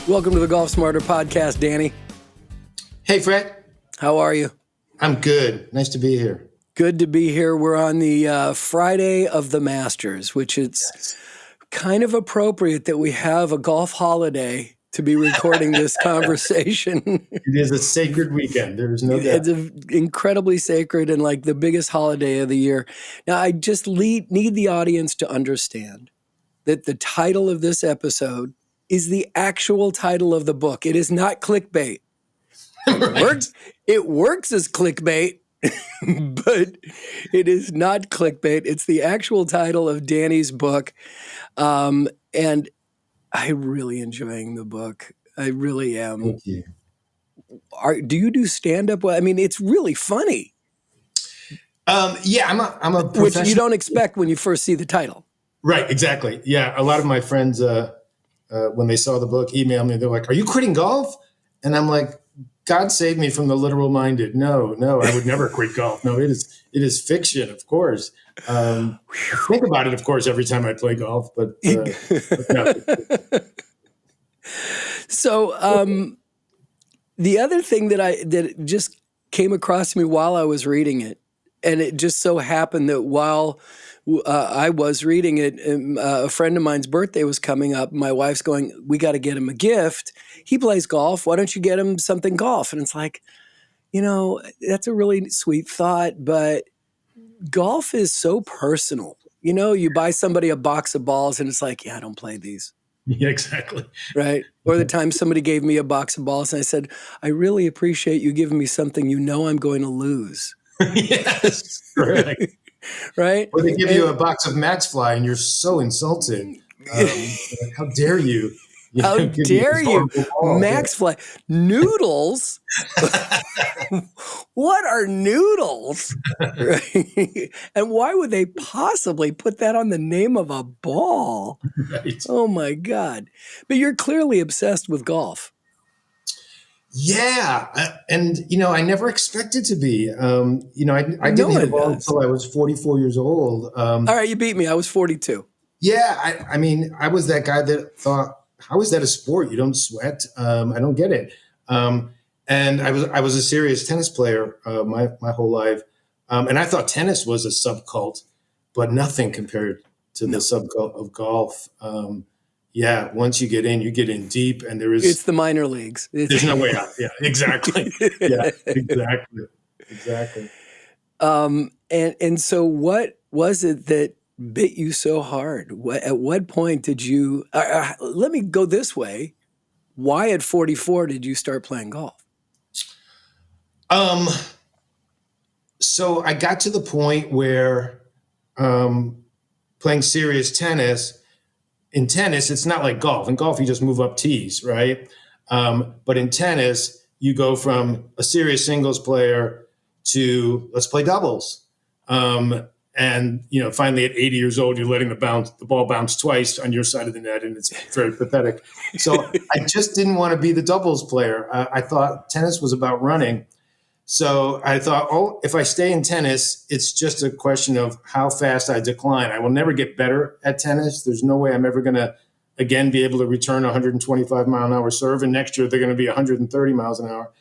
Welcome to the Golf Smarter podcast, Danny. Hey, Fred. How are you? I'm good. Nice to be here. Good to be here. We're on the Friday of the Masters, which it's kind of appropriate that we have a golf holiday to be recording this conversation. It is a sacred weekend. There's no doubt. It's incredibly sacred and like the biggest holiday of the year. Now, I just need the audience to understand that the title of this episode is the actual title of the book. It is not clickbait. Right. It works as clickbait, but it is not clickbait. It's the actual title of Danny's book. And I'm really enjoying the book. I really am. Thank you. Do you do stand-up? Well, I mean, it's really funny. Yeah, I'm a professional. Which you don't expect when you first see the title. Right, exactly. Yeah, a lot of my friends, when they saw the book, emailed me. They're like, "Are you quitting golf?" And I'm like, "God save me from the literal minded. No, I would never quit golf. No, it is fiction, of course. I think about it, of course, every time I play golf, but no." So the other thing that just came across me while I was reading it, and it just so happened that while I was reading it, a friend of mine's birthday was coming up. My wife's going, "We got to get him a gift. He plays golf. Why don't you get him something golf?" And it's like, that's a really sweet thought, but golf is so personal. You buy somebody a box of balls and it's like, yeah, I don't play these. Yeah, exactly. Right. Or the time somebody gave me a box of balls and I said, "I really appreciate you giving me something I'm going to lose." Yes, correct. Right. Or they give you a box of Max Fly and you're so insulted. How dare you? How dare you? Max Fly. Noodles? What are noodles? Right? And why would they possibly put that on the name of a ball? Right. Oh my God. But you're clearly obsessed with golf. Yeah. And, I never expected to be. I didn't hit a ball until I was 44 years old. All right, you beat me. I was 42. Yeah. I was that guy that thought, how is that a sport? You don't sweat. I don't get it. And I was a serious tennis player my whole life. And I thought tennis was a subcult, but nothing compared to the subcult of golf. Yeah, once you get in deep, and it's the minor leagues. There's no way out. Yeah, exactly. Yeah, exactly. And so what was it that bit you so hard? At what point did you, let me go this way. Why at 44 did you start playing golf? So I got to the point where playing serious tennis, in tennis, it's not like golf. In golf, you just move up tees, right? But in tennis, you go from a serious singles player to let's play doubles. And finally at 80 years old, you're letting the ball bounce twice on your side of the net, and it's very pathetic. So I just didn't want to be the doubles player. I thought tennis was about running. So I thought, if I stay in tennis, it's just a question of how fast I decline. I will never get better at tennis. There's no way I'm ever going to, again, be able to return a 125-mile-an-hour serve. And next year, they're going to be 130 miles an hour.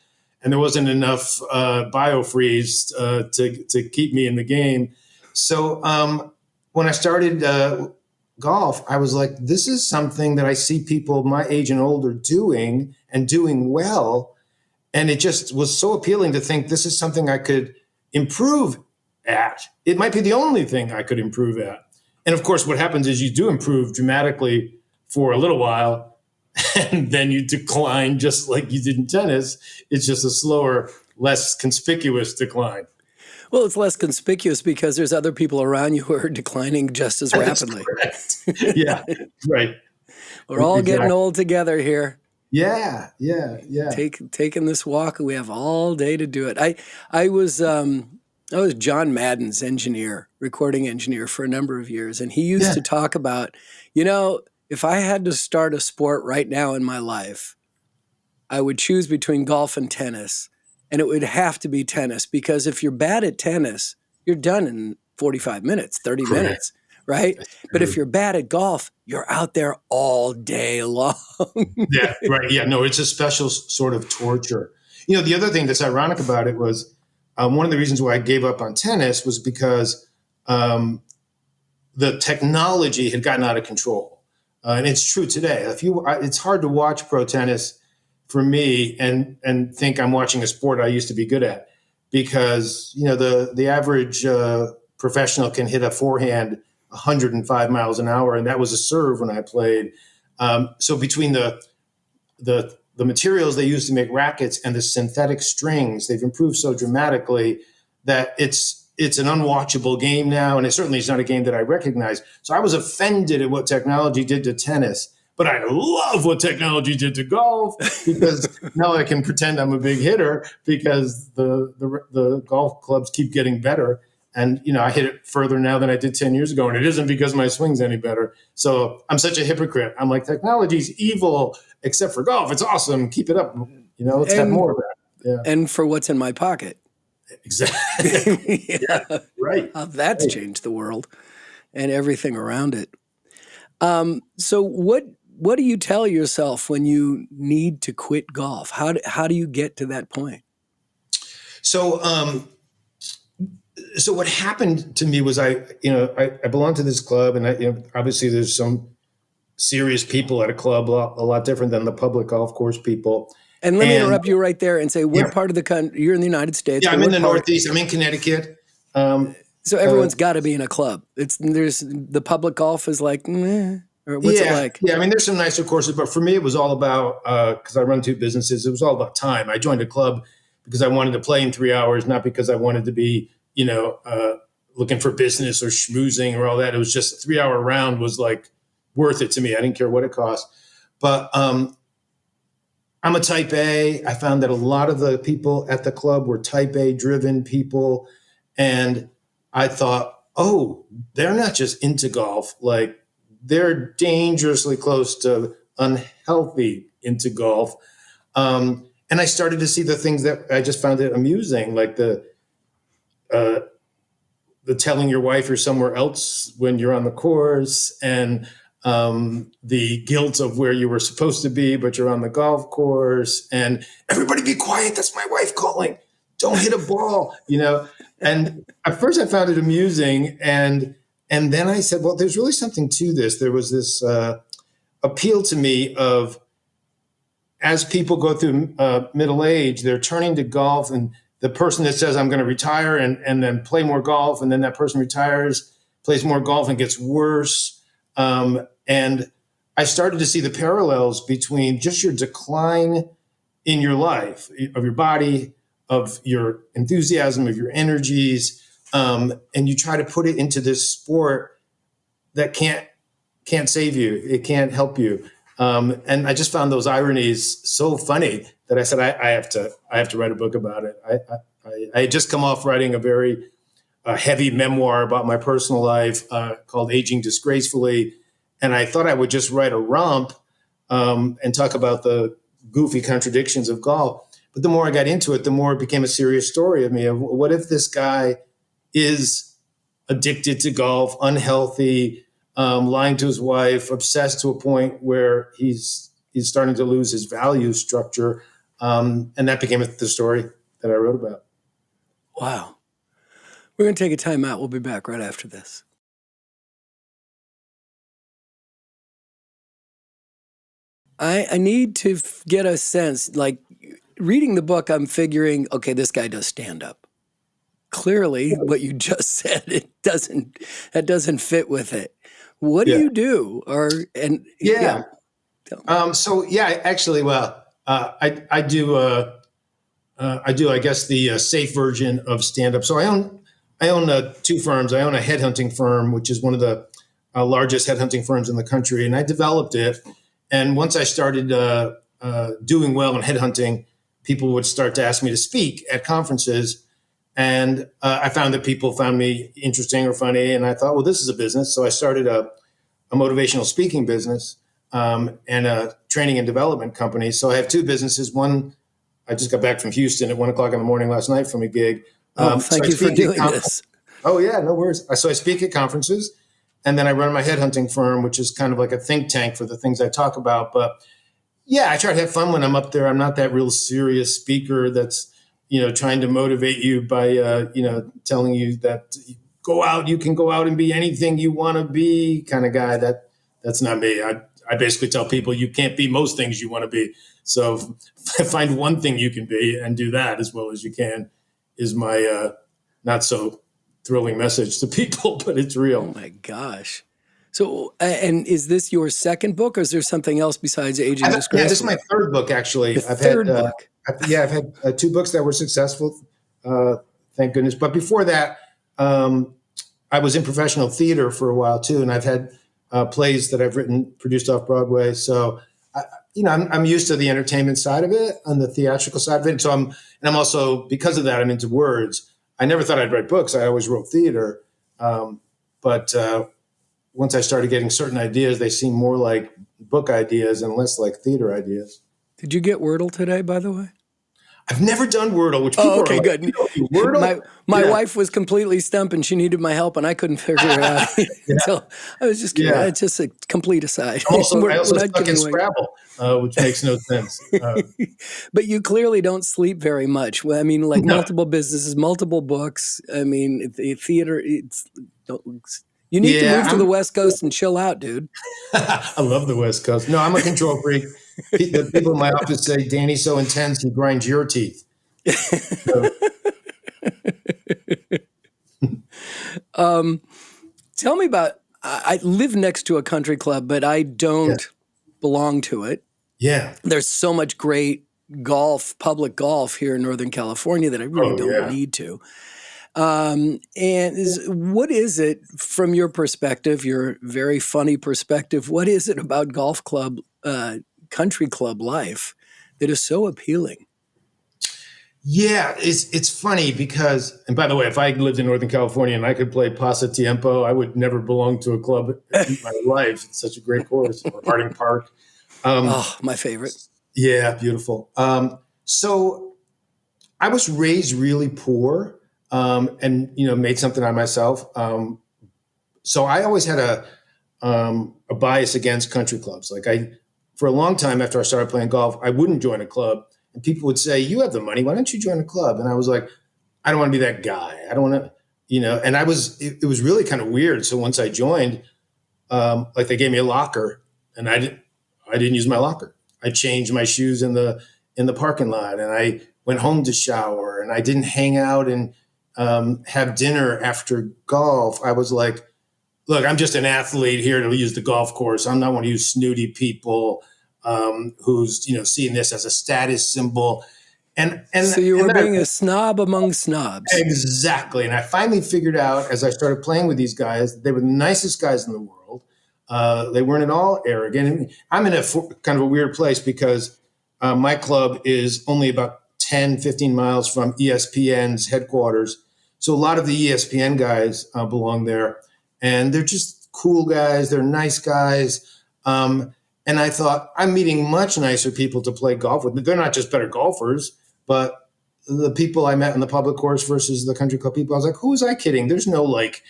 And there wasn't enough biofreeze to keep me in the game. So when I started golf, I was like, this is something that I see people my age and older doing and doing well. And it just was so appealing to think this is something I could improve at. It might be the only thing I could improve at. And of course, what happens is you do improve dramatically for a little while, and then you decline just like you did in tennis. It's just a slower, less conspicuous decline. Well, it's less conspicuous because there's other people around you who are declining just as rapidly. Yeah, right. We're all getting old together here. Yeah. Taking this walk, we have all day to do it. I was John Madden's recording engineer for a number of years, and he used to talk about, if I had to start a sport right now in my life, I would choose between golf and tennis, and it would have to be tennis because if you're bad at tennis, you're done in 45 minutes, 30 minutes, right? That's But if true. you're bad at golf, you're out there all day long. Yeah, right. Yeah, no, it's a special sort of torture. The other thing that's ironic about it was one of the reasons why I gave up on tennis was because um, the technology had gotten out of control, and it's true today. It's hard to watch pro tennis for me and think I'm watching a sport I used to be good at, because the average professional can hit a forehand 105 miles an hour, and that was a serve when I played. So between the materials they use to make rackets and the synthetic strings, they've improved so dramatically that it's an unwatchable game now, and it certainly is not a game that I recognize. So I was offended at what technology did to tennis, but I love what technology did to golf, because now I can pretend I'm a big hitter because the golf clubs keep getting better. And I hit it further now than I did 10 years ago, and it isn't because my swing's any better. So I'm such a hypocrite. I'm like, technology's evil, except for golf. It's awesome. Keep it up. Let's have and more of that. Yeah, and for what's in my pocket. exactly. Yeah, Yeah, right. how that's Right. changed the world and everything around it. So what do you tell yourself when you need to quit golf? How do you get to that point? So, so what happened to me was I belong to this club, and obviously there's some serious people at a club, a lot different than the public golf course people. And let me And interrupt you right there and say, yeah, what part of the country? You're in the United States, yeah, but I'm in what the part? Northeast. I'm in Connecticut. Um, So uh, everyone's got to be in a club. There's the public golf is like, meh, or what's it Yeah, like? yeah. I mean, there's some nicer courses, but for me, it was all about, because I run two businesses. It was all about time. I joined a club because I wanted to play in 3 hours, not because I wanted to be, looking for business or schmoozing or all that. It was just a 3 hour round was like worth it to me. I didn't care what it cost. But I'm a type A. I found that a lot of the people at the club were type A driven people. And I thought, oh, they're not just into golf. Like, they're dangerously close to unhealthy into golf. And I started to see the things that I just found it amusing, like uh, the telling your wife you're somewhere else when you're on the course, and the guilt of where you were supposed to be, but you're on the golf course, and everybody be quiet. That's my wife calling. Don't hit a ball. And at first I found it amusing. And then I said, well, there's really something to this. There was this appeal to me of, as people go through middle age, they're turning to golf, and the person that says I'm going to retire and then play more golf, and then that person retires, plays more golf, and gets worse. And I started to see the parallels between just your decline in your life, of your body, of your enthusiasm, of your energies, and you try to put it into this sport that can't save you. It can't help you. And I just found those ironies so funny that I said, I have to write a book about it. I had just come off writing a very heavy memoir about my personal life called Aging Disgracefully. And I thought I would just write a romp and talk about the goofy contradictions of golf. But the more I got into it, the more it became a serious story of me, of what if this guy is addicted to golf, unhealthy, lying to his wife, obsessed to a point where he's starting to lose his value structure, and that became the story that I wrote about. Wow. We're going to take a time out. We'll be back right after this. I need to get a sense, like reading the book, I'm figuring, okay, this guy does stand up. Clearly, what you just said, that doesn't fit with it. What do Yeah, you do? Yeah. yeah. So yeah, actually, well, I do, I guess, the safe version of stand up. So I own two firms. I own a headhunting firm, which is one of the largest headhunting firms in the country, and I developed it. And once I started doing well in headhunting, people would start to ask me to speak at conferences. And I found that people found me interesting or funny. And I thought, well, this is a business. So I started a motivational speaking business and a training and development company. So I have two businesses. One, I just got back from Houston at 1 o'clock in the morning last night from a gig. Oh, So thank I you for speak at doing this. Oh yeah, no worries. So I speak at conferences, and then I run my headhunting firm, which is kind of like a think tank for the things I talk about. But yeah, I try to have fun when I'm up there. I'm not that real serious speaker that's, trying to motivate you by, telling you that go out, you can go out and be anything you want to be kind of guy. That's not me. I basically tell people you can't be most things you want to be. So find one thing you can be and do that as well as you can is my not so thrilling message to people, but it's Oh real. my gosh. So, and is this your second book, or is there something else besides Aging Yeah, this is my Disgracefully? third book The actually. third book. I've had two books that were successful, thank goodness. But before that, um, I was in professional theater for a while too, and I've had plays that I've written, produced off Broadway. So, I'm used to the entertainment side of it and the theatrical side of it. So I'm also, because of that, I'm into words. I never thought I'd write books. I always wrote theater, but once I started getting certain ideas, they seemed more like book ideas and less like theater ideas. Did you get Wordle today, by the way? I've never done Wordle, which Oh, people are okay, like, good. you don't do Wordle? My Yeah, wife was completely stumped, and she needed my help, and I couldn't figure it out yeah, until I was just curious. yeah. It's just a complete aside. I We're also not stuck in giving away. Scrabble, which makes no sense. But you clearly don't sleep very much. Well, I mean, like No, multiple businesses, multiple books. I mean, the theater. You need to yeah, move to the West Coast and chill out, dude. I love the West Coast. No, I'm a control freak. The people in my office say Danny's so intense he grinds your teeth. So, Tell me about. I live next to a country club, but I yeah, don't belong to it. yeah. There's so much great golf, public golf here in Northern California that I really Oh don't yeah. need to. What is it from your perspective, your very funny perspective? What is it about golf club, country club life that is so appealing? Yeah, it's funny because, and by the way, if I lived in Northern California and I could play Pasatiempo, I would never belong to a club in my life. It's such a great course, or Harding Park. Um, Oh, my favorite. yeah, beautiful. So I was raised really poor, and made something out of myself. So I always had a bias against country clubs. Like for a long time after I started playing golf, I wouldn't join a club, and people would say, "You have the money. Why don't you join a club?" And I was like, "I don't want to be that guy. I don't want to." And it was really kind of weird. So once I joined, like they gave me a locker, and I didn't use my locker. I changed my shoes in the parking lot, and I went home to shower, and I didn't hang out and have dinner after golf. I was like, look, I'm just an athlete here to use the golf course. I'm not one of you snooty people who's seeing this as a status symbol. So you And were then being a snob among snobs. exactly. And I finally figured out as I started playing with these guys, they were the nicest guys in the world. They weren't at all arrogant. And I'm in kind of a weird place because my club is only about 10, 15 miles from ESPN's headquarters. So a lot of the ESPN guys belong there. And they're just cool guys. They're nice guys. And I thought, I'm meeting much nicer people to play golf with. They're not just better golfers, but the people I met in the public course versus the country club people, I was like, who was I kidding? There's no like,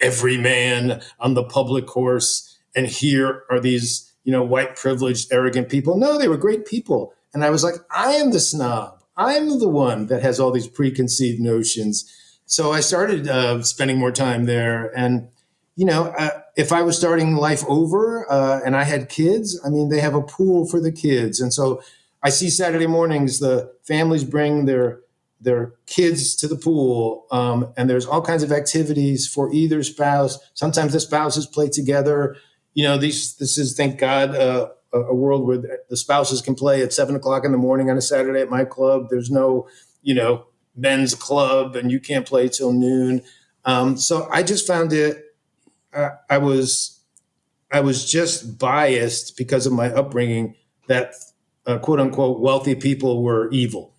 every man on the public course. And here are these, white privileged, arrogant people. No, they were great people. And I was like, I am the snob. I'm the one that has all these preconceived notions. So I started spending more time there. And, if I was starting life over and I had kids, I mean, they have a pool for the kids. And so I see Saturday mornings, the families bring their kids to the pool, and there's all kinds of activities for either spouse. Sometimes the spouses play together. This is, thank God, a world where the spouses can play at 7 o'clock in the morning on a Saturday at my club. There's no, men's club, and you can't play till noon. So I just found it. I was just biased because of my upbringing that quote unquote wealthy people were evil,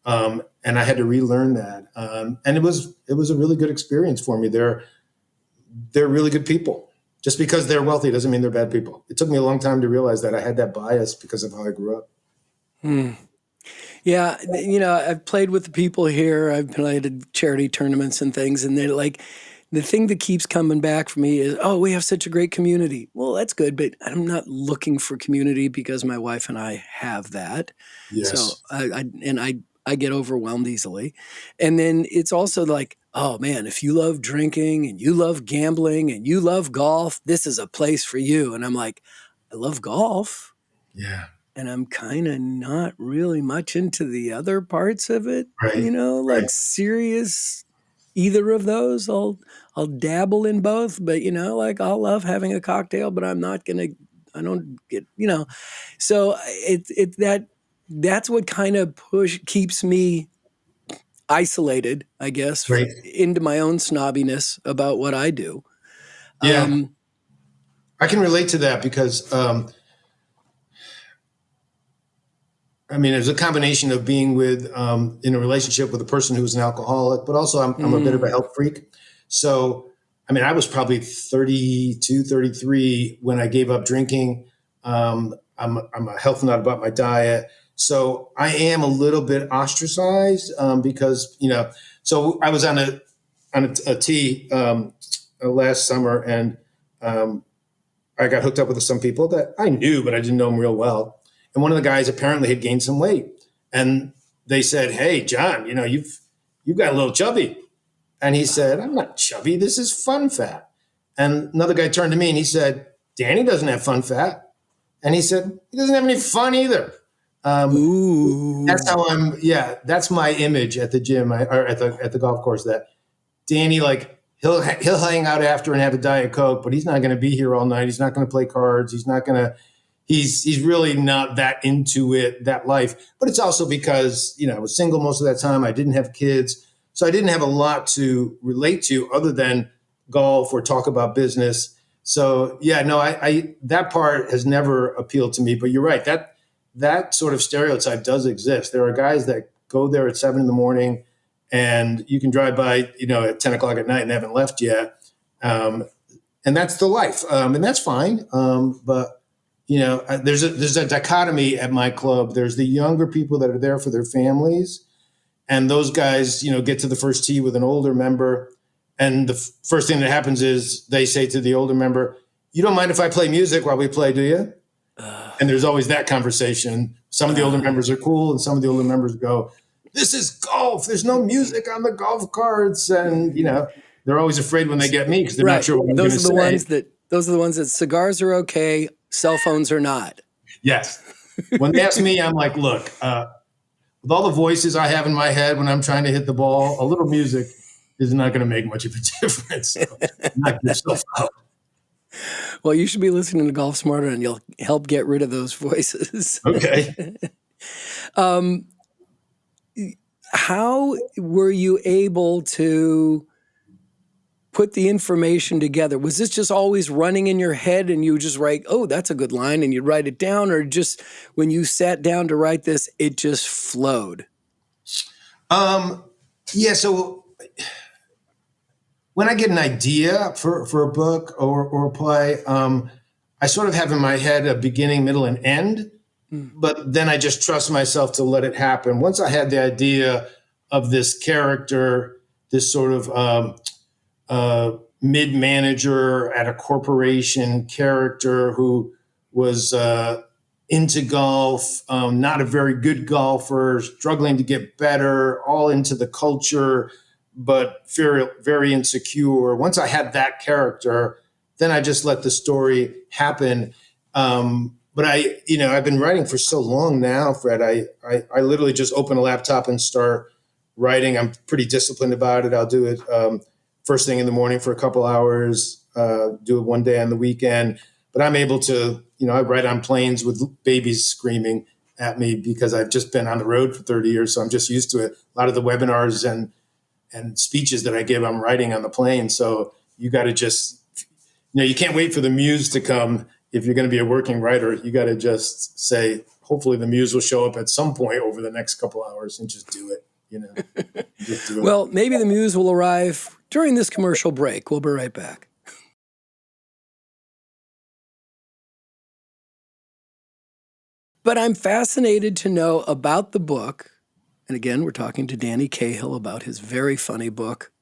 and I had to relearn that. And it was a really good experience for me. They're really good people. Just because they're wealthy doesn't mean they're bad people. It took me a long time to realize that I had that bias because of how I grew up. Hmm. Yeah, I've played with the people here. I've played at charity tournaments and things, and they're like, the thing that keeps coming back for me is, oh, we have such a great community. Well, that's good, but I'm not looking for community because my wife and I have that. So Yes. I get overwhelmed easily. And then it's also like, oh man, if you love drinking and you love gambling and you love golf, this is a place for you. And I'm like, I love golf Yeah. and I'm kind of not really much into the other parts of it, Right. like Right. serious either of those. I'll dabble in both, but like I'll love having a cocktail, but I don't get, so that's what kind of keeps me isolated, I guess, Right. into my own snobbiness about what I do. Yeah. Um, I can relate to that because I mean, there's a combination of being with in a relationship with a person who's an alcoholic, but also I'm a bit of a mm, health freak. So, I mean, I was probably 32, 33 when I gave up drinking. I'm a health nut about my diet. So I am a little bit ostracized because, so I was on a tee last summer and um, I got hooked up with some people that I knew, but I didn't know them real well. And one of the guys apparently had gained some weight, and they said, "Hey, John, you've got a little chubby." And he said, "I'm not chubby. This is fun fat." And another guy turned to me and he said, "Danny doesn't have fun fat." And he said, "He doesn't have any fun either." Um, that's ooh, how I'm. Yeah, that's my image at the gym or at the golf course. That Danny, like he'll hang out after and have a Diet Coke, but he's not going to be here all night. He's not going to play cards. He's not going to. He's really not that into it, that life. But it's also because I was single most of that time. I didn't have kids, so I didn't have a lot to relate to other than golf or talk about business. So yeah, no, I that part has never appealed to me. But you're right, that sort of stereotype does exist. There are guys that go there at 7 in the morning and you can drive by, at 10 o'clock at night and haven't left yet. And that's the life. And that's fine. But there's a dichotomy at my club. There's the younger people that are there for their families. And those guys, get to the first tee with an older member. And the first thing that happens is they say to the older member, "You don't mind if I play music while we play, do you?" uh, And there's always that conversation. Some of the older uh, members are cool, and some of the older members go, "This is golf. There's no music on the golf carts." And, they're always afraid when they get me because they're not right. sure what I'm going Those to are the say. ones that cigars are okay, cell phones are not. Yes. When they ask me, I'm like, look, with all the voices I have in my head when I'm trying to hit the ball, a little music is not going to make much of a difference. So knock yourself out. Well, you should be listening to Golf Smarter, and you'll help get rid of those voices. Okay. um, how were you able to put the information together? Was this just always running in your head and you just write, oh, that's a good line, and you'd write it down? Or just when you sat down to write this, it just flowed? Um, yeah. So when I get an idea for a book or a play, I sort of have in my head a beginning, middle, and end, Mm. but then I just trust myself to let it happen. Once I had the idea of this character, this sort of mid manager at a corporation character who was into golf, not a very good golfer, struggling to get better, all into the culture, but very, very insecure. Once I had that character, then I just let the story happen. But I've been writing for so long now, Fred. I literally just open a laptop and start writing. I'm pretty disciplined about it. I'll do it first thing in the morning for a couple hours, do it one day on the weekend. But I'm able to, I write on planes with babies screaming at me because I've just been on the road for 30 years. So I'm just used to it. A lot of the webinars and speeches that I give, I'm writing on the plane. So you got to just, you can't wait for the muse to come. If you're going to be a working writer, you got to just say, hopefully the muse will show up at some point over the next couple hours and just do it, just do it. Well, maybe the muse will arrive during this commercial break. We'll be right back. But I'm fascinated to know about the book. And again, we're talking to Danny Cahill about his very funny book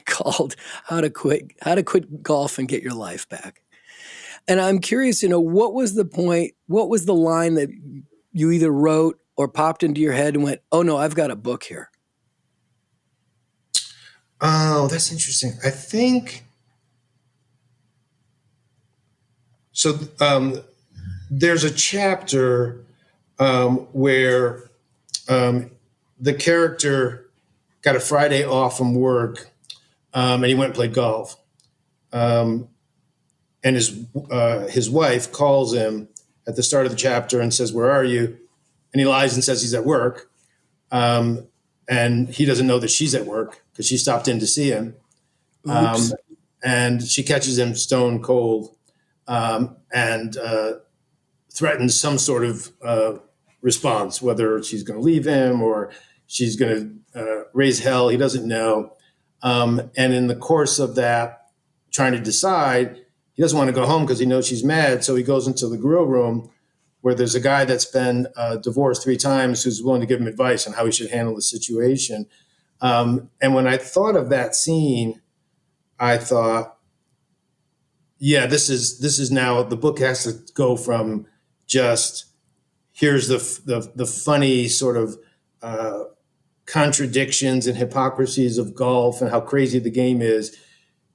called How to Quit Golf and Get Your Life Back. And I'm curious, what was the point? What was the line that you either wrote or popped into your head and went, "Oh no, I've got a book here"? Oh, that's interesting. I think so. There's a chapter where the character got a Friday off from work, and he went and played golf. And his wife calls him at the start of the chapter and says, "Where are you?" And he lies and says he's at work. And he doesn't know that she's at work because she stopped in to see him. Oops. And she catches him stone cold, and threatens some sort of response, whether she's going to leave him or she's going to raise hell. He doesn't know. And in the course of that, trying to decide, he doesn't want to go home because he knows she's mad. So he goes into the grill room where there's a guy that's been divorced 3 times who's willing to give him advice on how he should handle the situation. And when I thought of that scene, I thought, yeah, this is now the book has to go from just here's the funny sort of contradictions and hypocrisies of golf and how crazy the game is,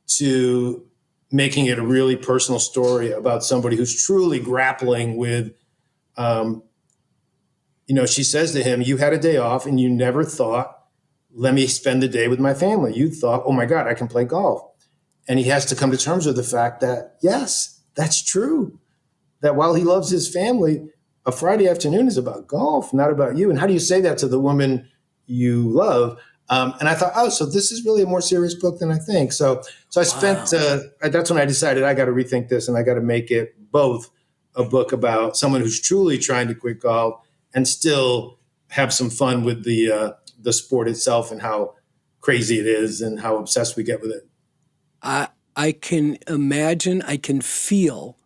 to making it a really personal story about somebody who's truly grappling with, she says to him, "You had a day off and you never thought, let me spend the day with my family. You thought, oh my God, I can play golf." And he has to come to terms with the fact that, yes, that's true. That while he loves his family, a Friday afternoon is about golf, not about you. And how do you say that to the woman you love? And I thought, oh, so this is really a more serious book than I think. So I spent, that's when I decided I got to rethink this and I got to make it both a book about someone who's truly trying to quit golf and still have some fun with the sport itself and how crazy it is and how obsessed we get with it. I can imagine, I can feel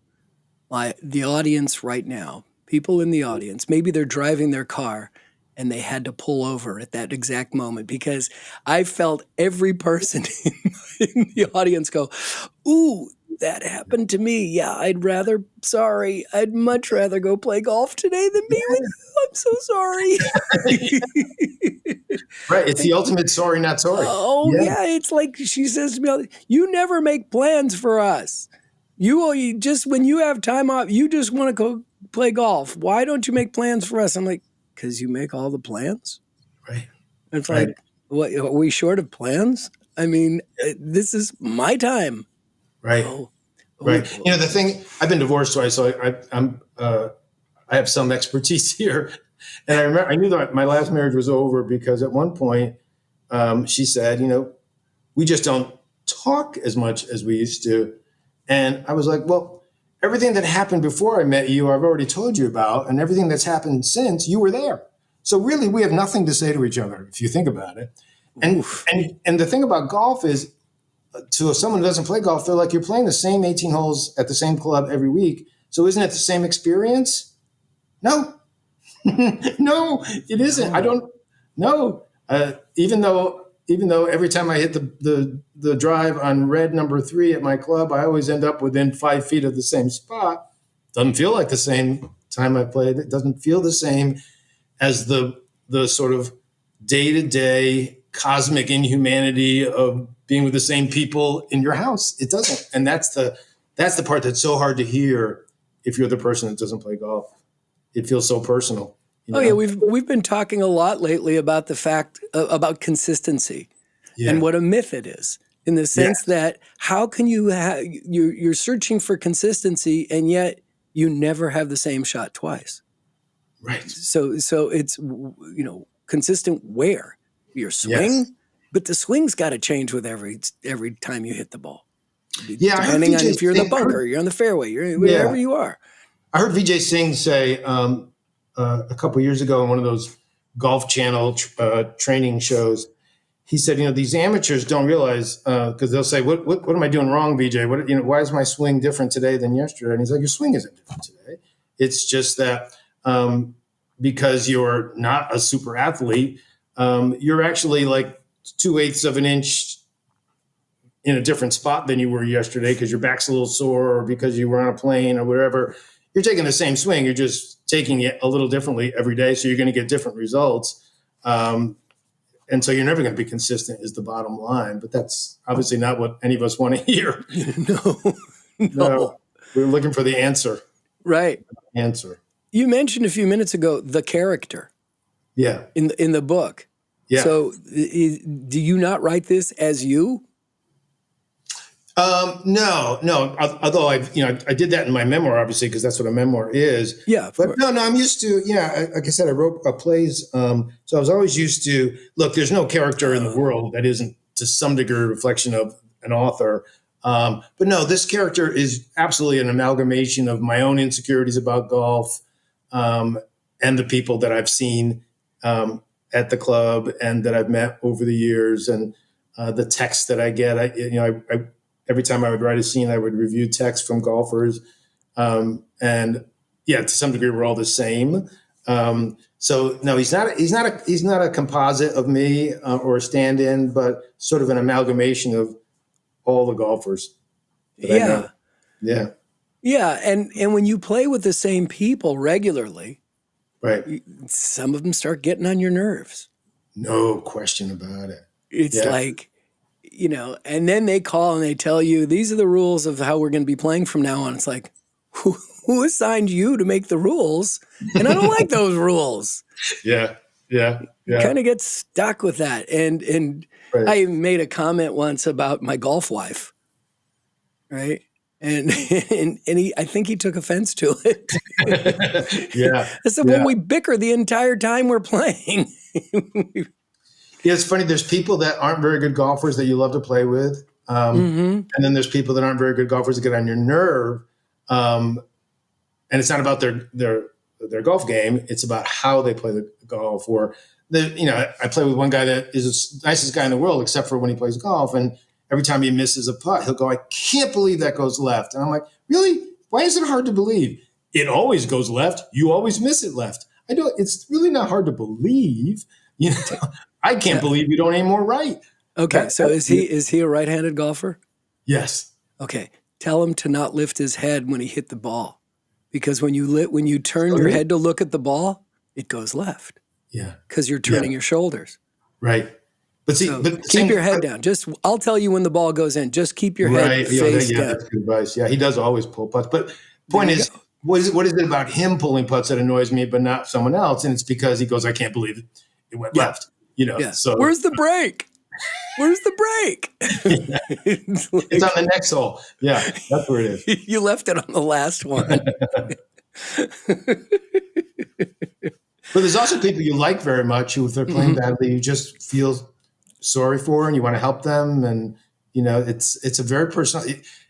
the audience right now, people in the audience, maybe they're driving their car and they had to pull over at that exact moment, because I felt every person in the audience go, "Ooh, that happened to me. Yeah, I'd much rather go play golf today than be with you. I'm so sorry." Right. It's the ultimate sorry, not sorry. Oh, yeah. It's like she says to me, "You never make plans for us. You just, when you have time off, you just want to go play golf. Why don't you make plans for us?" I'm like, "Because you make all the plans." Right. It's Right. like, what, are we short of plans? I mean, this is my time. Right. Oh, Right. oh. The thing, I've been divorced twice, so I have some expertise here. And I knew that my last marriage was over because at one point she said, we just don't talk as much as we used to. And I was like, well, everything that happened before I met you, I've already told you about, and everything that's happened since, you were there. So really, we have nothing to say to each other if you think about it. And the thing about golf is, to someone who doesn't play golf, they're like, you're playing the same 18 holes at the same club every week. So isn't it the same experience? No, no, it isn't. I don't know. Even though every time I hit the drive on red number 3 at my club, I always end up within 5 feet of the same spot. Doesn't feel like the same time I played. It doesn't feel the same as the sort of day-to-day cosmic inhumanity of being with the same people in your house. It doesn't. And that's the part that's so hard to hear if you're the person that doesn't play golf. It feels so personal. Oh yeah, we've been talking a lot lately about the fact about consistency and what a myth it is, in the sense that how can you're searching for consistency and yet you never have the same shot twice. Right. So it's consistent where your swing, but the swing's got to change with every time you hit the ball. Yeah, depending on if you're in the bunker, you're on the fairway, you're wherever you are. I heard Vijay Singh say a couple years ago in one of those Golf Channel training shows, he said, these amateurs don't realize, because they'll say, what am I doing wrong, Vijay? Why is my swing different today than yesterday? And he's like, your swing isn't different today. It's just that because you're not a super athlete, you're actually like 2/8 of an inch in a different spot than you were yesterday because your back's a little sore or because you were on a plane or whatever. You're taking the same swing. You're just taking it a little differently every day. So you're going to get different results. And so you're never going to be consistent is the bottom line. But that's obviously not what any of us want to hear. No, no. No, we're looking for the answer. Right. Answer. You mentioned a few minutes ago the character. Yeah. In the book. Yeah. So do you not write this as you? No. Although I did that in my memoir, obviously, because that's what a memoir is. Yeah. But no, I'm used to, like I said, I wrote plays. So I was always used to, look, there's no character in the world that isn't to some degree a reflection of an author. But no, this character is absolutely an amalgamation of my own insecurities about golf, and the people that I've seen, at the club and that I've met over the years, and the texts that I get. I every time I would write a scene, I would review texts from golfers. And yeah, to some degree, we're all the same. So no, he's not a composite of me or a stand-in, but sort of an amalgamation of all the golfers that I know. Yeah. Yeah. And when you play with the same people regularly, right, some of them start getting on your nerves. No question about it. It's like, and then they call and they tell you, these are the rules of how we're going to be playing from now on. It's like, who assigned you to make the rules? And I don't like those rules. Yeah. You kind of get stuck with that. And right. I made a comment once about my golf wife, right? And I think he took offense to it. Yeah. I said, well, we bicker the entire time we're playing. Yeah, it's funny. There's people that aren't very good golfers that you love to play with. And then there's people that aren't very good golfers that get on your nerve. And it's not about their golf game. It's about how they play the golf. Or, I play with one guy that is the nicest guy in the world, except for when he plays golf. And every time he misses a putt, he'll go, I can't believe that goes left. And I'm like, really? Why is it hard to believe? It always goes left. You always miss it left. It's really not hard to believe. I can't believe you don't aim more right. Okay, so is he a right-handed golfer? Yes. Okay, tell him to not lift his head when he hit the ball, because when you turn your head to look at the ball, it goes left. Yeah, because you're turning your shoulders. Right. But see, keep your head down. I'll tell you when the ball goes in. Just keep your head face down. That's good advice. Yeah, he does always pull putts. But point is, what is it about him pulling putts that annoys me, but not someone else? And it's because he goes, I can't believe it went left. So where's the break? Where's the break? It's on the next hole. Yeah, that's where it is. You left it on the last one. But there's also people you like very much who, if they're playing badly, you just feel sorry for and you want to help them. And, it's a very personal,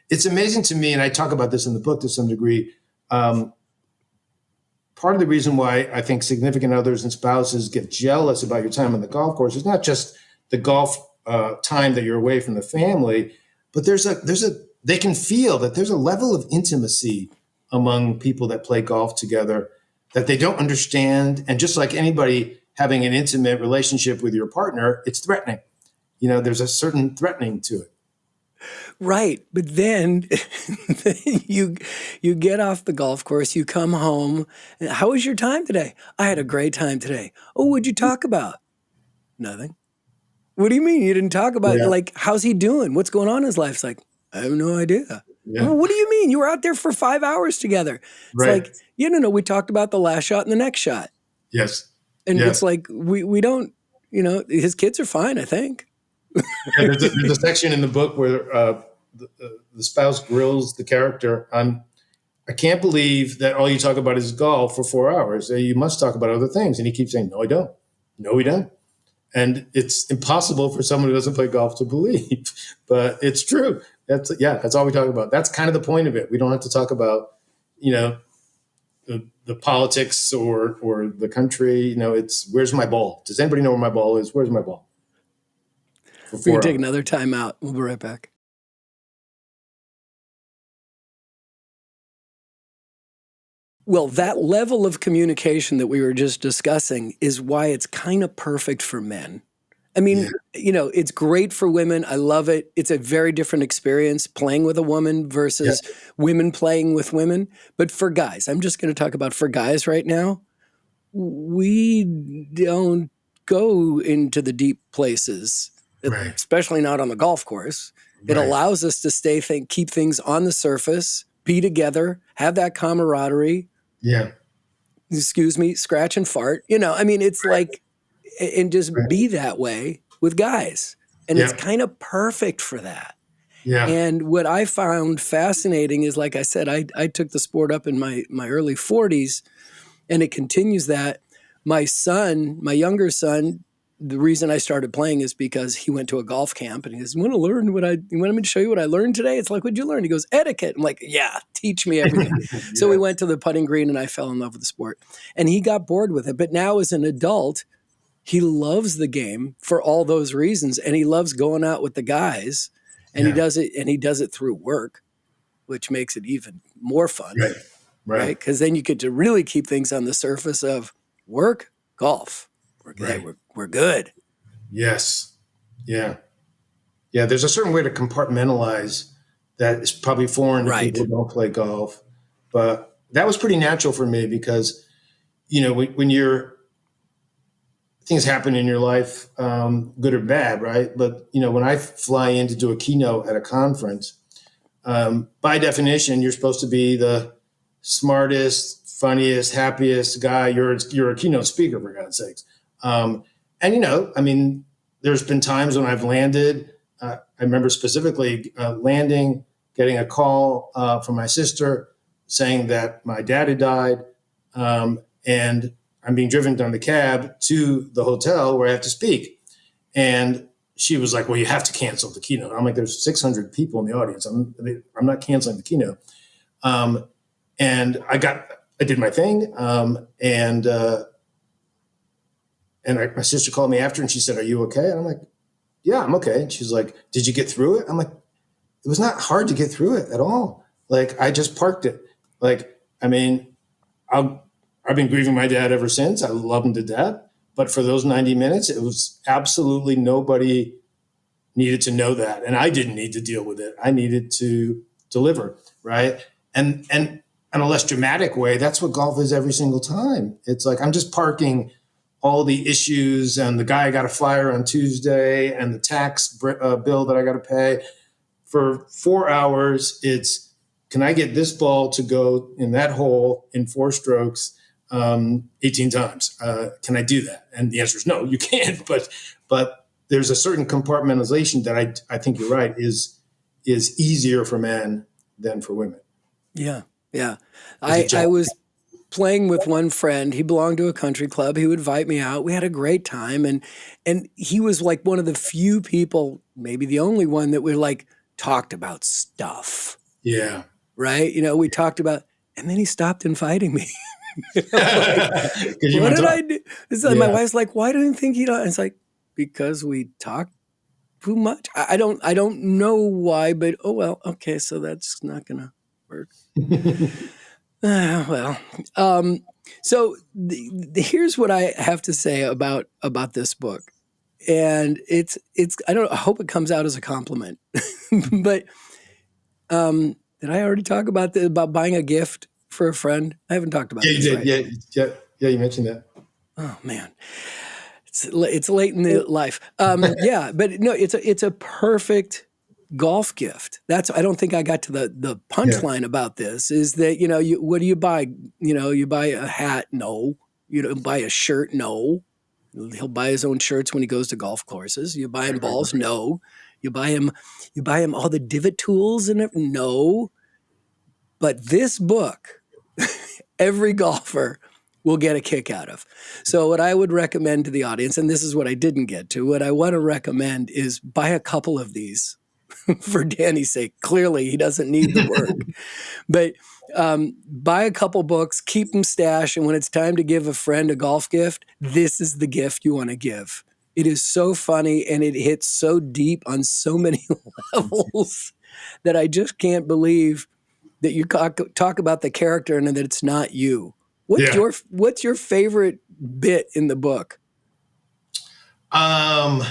it's amazing to me. And I talk about this in the book to some degree. Part of the reason why I think significant others and spouses get jealous about your time on the golf course is not just the golf time that you're away from the family, but they can feel that there's a level of intimacy among people that play golf together that they don't understand. And just like anybody having an intimate relationship with your partner, it's threatening. There's a certain threatening to it. Right. But then you get off the golf course, you come home. How was your time today? I had a great time today. Oh, what'd you talk about? Nothing. What do you mean you didn't talk about like, how's he doing? What's going on in his life? It's like, I have no idea. Yeah. Well, what do you mean? You were out there for 5 hours together. It's like, we talked about the last shot and the next shot. Yes. And it's like, we don't, his kids are fine, I think. There's a section in the book where the spouse grills the character on, I can't believe that all you talk about is golf for 4 hours. You must talk about other things. And he keeps saying, no, I don't. No, we don't. And it's impossible for someone who doesn't play golf to believe, but it's true. That's all we talk about. That's kind of the point of it. We don't have to talk about, the politics or the country. It's where's my ball? Does anybody know where my ball is? Where's my ball? We're going to take another time out. We'll be right back. Well, that level of communication that we were just discussing is why it's kind of perfect for men. I Yeah. mean, it's great for women. I love it. It's a very different experience playing with a woman Yeah. versus women playing with women. But for guys, I'm just going to talk about for guys right now. We don't go into the deep places, Right. especially not on the golf course. It Right. allows us to keep things on the surface, be together, have that camaraderie, Yeah. excuse me, scratch and fart. I mean, it's like, and just Right. be that way with guys. And it's Yeah. kind of perfect for that. Yeah. And what I found fascinating is, like I said, I took the sport up in my early 40s, and it continues that. My son, my younger son, the reason I started playing is because he went to a golf camp and he goes, you want me to show you what I learned today? It's like, what'd you learn? He goes, etiquette. I'm like, yeah, teach me everything. So we Yeah. went to the putting green and I fell in love with the sport. And he got bored with it. But now as an adult, he loves the game for all those reasons. And he loves going out with the guys. And Yeah. he does it through work, which makes it even more fun, Right. Right. right? Because then you get to really keep things on the surface of work, golf. Right. We're good. Yes. Yeah. Yeah. There's a certain way to compartmentalize that is probably foreign to Right. people who don't play golf, but that was pretty natural for me because when you're things happen in your life, good or bad, right? But when I fly in to do a keynote at a conference, by definition, you're supposed to be the smartest, funniest, happiest guy. You're a keynote speaker, for God's sakes. And I mean, there's been times when I've landed. I remember specifically landing, getting a call from my sister saying that my dad had died, and I'm being driven down the cab to the hotel where I have to speak. And she was like, "Well, you have to cancel the keynote." I'm like, "There's 600 people in the audience. I'm not canceling the keynote." And I did my thing, and my sister called me after, and she said, "Are you okay?" And I'm like, "Yeah, I'm okay." And she's like, "Did you get through it?" I'm like, "It was not hard to get through it at all. Like, I just parked it. Like, I mean, I've been grieving my dad ever since. I love him to death. But for those 90 minutes, it was absolutely nobody needed to know that. And I didn't need to deal with it. I needed to deliver, right? And in a less dramatic way, that's what golf is every single time. It's like I'm just parking all the issues and the guy I got to fire on Tuesday and the tax bill that I got to pay. For 4 hours, it's can I get this ball to go in that hole in 4 strokes 18 times? Can I do that? And the answer is no, you can't. But there's a certain compartmentalization that I think you're right is easier for men than for women. Yeah. Yeah. As a I job. was playing with one friend. He belonged to a country club. He would invite me out. We had a great time. And he was like one of the few people, maybe the only one, that we like talked about stuff. Yeah. Right. We talked about, and then he stopped inviting me. Like, Because you what want to did talk. I do? It's like, my Yeah. wife's like, why do you think he don't? It's like, because we talked too much. I don't know why, but oh well, okay, so that's not gonna work. Well, so here's what I have to say about this book, and it's I hope it comes out as a compliment, but did I already talk about buying a gift for a friend? I haven't talked about Yeah, you this, did. right? Yeah. Yeah. Yeah. You mentioned that. Oh man, it's late in the life. Yeah, but no, it's a perfect golf gift. I don't think I got to the Yeah. punchline about this. Is that what do you buy? You buy a hat? No. You don't buy a shirt? No. He'll buy his own shirts when he goes to golf courses. You buy him Right. Right. balls? Right. No. You buy him all the divot tools and it? No. But this book, every golfer will get a kick out of. So what I would recommend to the audience, and this is what I didn't get to, what I want to recommend is buy a couple of these for Danny's sake. Clearly, he doesn't need the work, but buy a couple books, keep them stashed, and when it's time to give a friend a golf gift, this is the gift you want to give. It is so funny and it hits so deep on so many levels that I just can't believe that you talk about the character and that it's not you. Yeah. What's your favorite bit in the book? Um,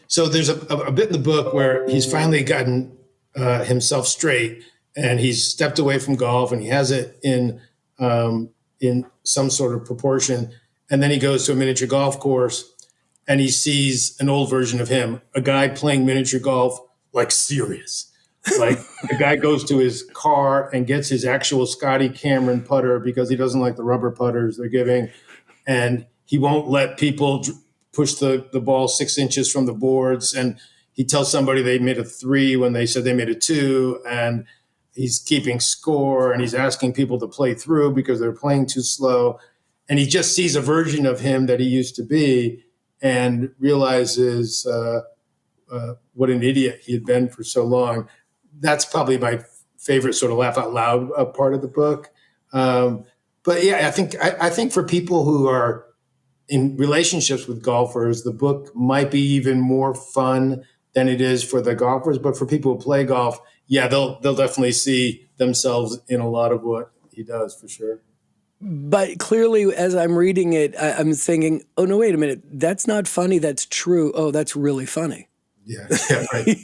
So there's a bit in the book where he's finally gotten himself straight, and he's stepped away from golf, and he has it in some sort of proportion. And then he goes to a miniature golf course, and he sees an old version of him, a guy playing miniature golf like serious. Like the guy goes to his car and gets his actual Scotty Cameron putter because he doesn't like the rubber putters they're giving, and he won't let people push the ball 6 inches from the boards. And he tells somebody they made a 3 when they said they made a 2, and he's keeping score, and he's asking people to play through because they're playing too slow. And he just sees a version of him that he used to be and realizes what an idiot he had been for so long. That's probably my favorite sort of laugh out loud part of the book. But yeah, I think for people who are in relationships with golfers, the book might be even more fun than it is for the golfers. But for people who play golf, yeah, they'll definitely see themselves in a lot of what he does, for sure. But clearly, as I'm reading it, I'm thinking, oh, no, wait a minute. That's not funny. That's true. Oh, that's really funny. Yeah, yeah, right.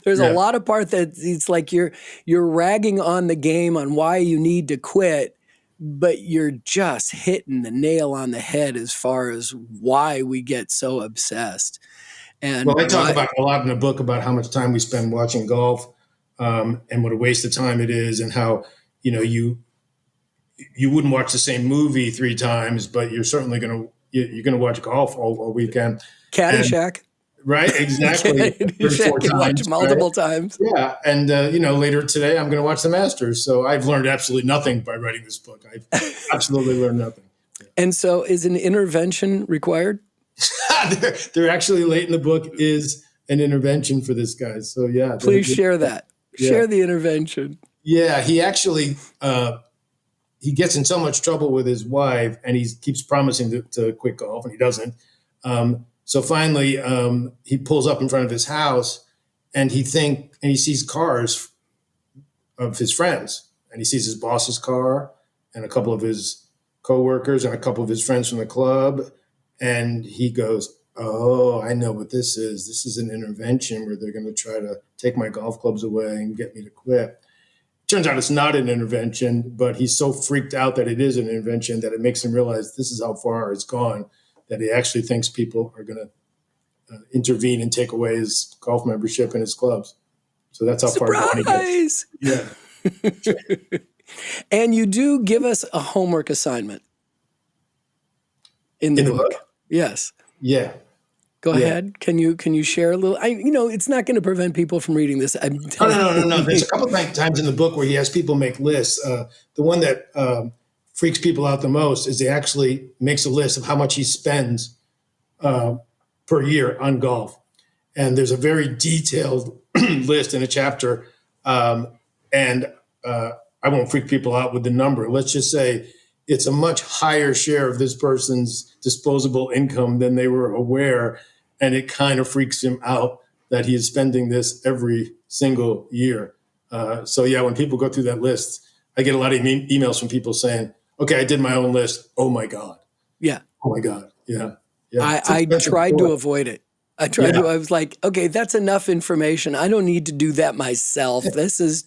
There's Yeah. a lot of part that it's like you're ragging on the game on why you need to quit, but you're just hitting the nail on the head as far as why we get so obsessed. And Well, I talk why- about a lot in the book about how much time we spend watching golf, and what a waste of time it is, and how you wouldn't watch the same movie 3 times, but you're certainly you're gonna watch golf all weekend. Caddyshack. Right, exactly. 3 or 4 Caddyshack, you watch times, multiple right? times. Yeah, and later today I'm going to watch the Masters. So I've learned absolutely nothing by writing this book. I've absolutely learned nothing. And so, is an intervention required? There actually late in the book is an intervention for this guy. So yeah, Please share that. Yeah. Share the intervention. Yeah, he actually he gets in so much trouble with his wife, and he keeps promising to quit golf, and he doesn't. So finally, he pulls up in front of his house, and he sees cars of his friends, and he sees his boss's car, and a couple of his coworkers, and a couple of his friends from the club, and he goes, "Oh, I know what this is. This is an intervention where they're going to try to take my golf clubs away and get me to quit." Turns out it's not an intervention, but he's so freaked out that it is an intervention that it makes him realize this is how far it's gone, that he actually thinks people are going to intervene and take away his golf membership and his clubs. So that's how far gone he gets. Surprise! Yeah. And you do give us a homework assignment in the book. Yes. Yeah. Go Yeah. ahead. Can you share a little? It's not going to prevent people from reading this. I'm telling No. There's a couple of times in the book where he has people make lists. The one that freaks people out the most is he actually makes a list of how much he spends per year on golf. And there's a very detailed list in a chapter. And I won't freak people out with the number. Let's just say it's a much higher share of this person's disposable income than they were aware. And it kind of freaks him out that he is spending this every single year. So yeah, when people go through that list, I get a lot of emails from people saying, "Okay, I did my own list. Oh my God. Yeah. Oh my God. Yeah. I tried to avoid it. I was like, okay, that's enough information. I don't need to do that myself. This is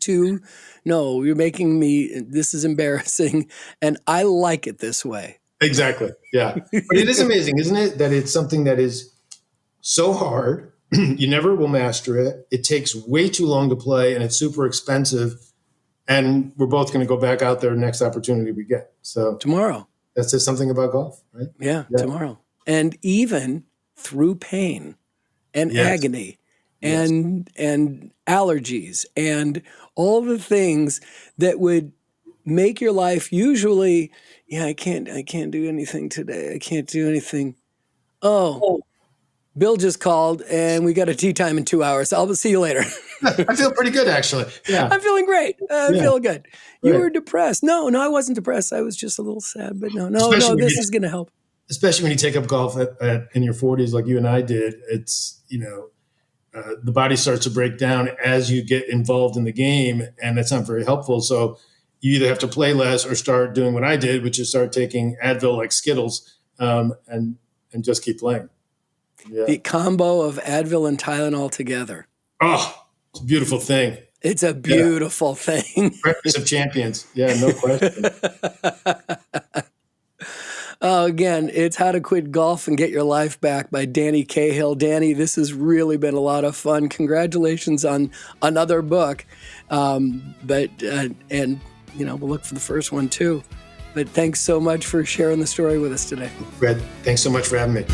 no, you're making me, this is embarrassing. And I like it this way. Exactly. Yeah. But it is amazing, isn't it? That it's something that is so hard. You never will master it. It takes way too long to play, and it's super expensive. And we're both going to go back out there next opportunity we get. So Tomorrow. that says something about golf, right? Yeah, tomorrow. And even through pain and Yes. agony and allergies and all the things that would make your life usually, I can't do anything today. I can't do anything. Oh, Bill just called and we got a tea time in 2 hours. I'll see you later. I feel pretty good, actually. Yeah. I'm feeling great. I'm feeling good. You Right. were depressed. No, I wasn't depressed. I was just a little sad, but no, Especially when this you- is going to help. Especially when you take up golf in your 40s, like you and I did. It's, the body starts to break down as you get involved in the game, and that's not very helpful. So you either have to play less or start doing what I did, which is start taking Advil like Skittles, and just keep playing. Yeah. The combo of Advil and Tylenol together. Oh, it's a beautiful thing. It's a beautiful thing. Breakfast of champions. Yeah, no question. Again, it's How to Quit Golf and Get Your Life Back by Danny Cahill Danny. This has really been a lot of fun. Congratulations on another book. And we'll look for the first one too. But thanks so much for sharing the story with us today. Fred, thanks so much for having me.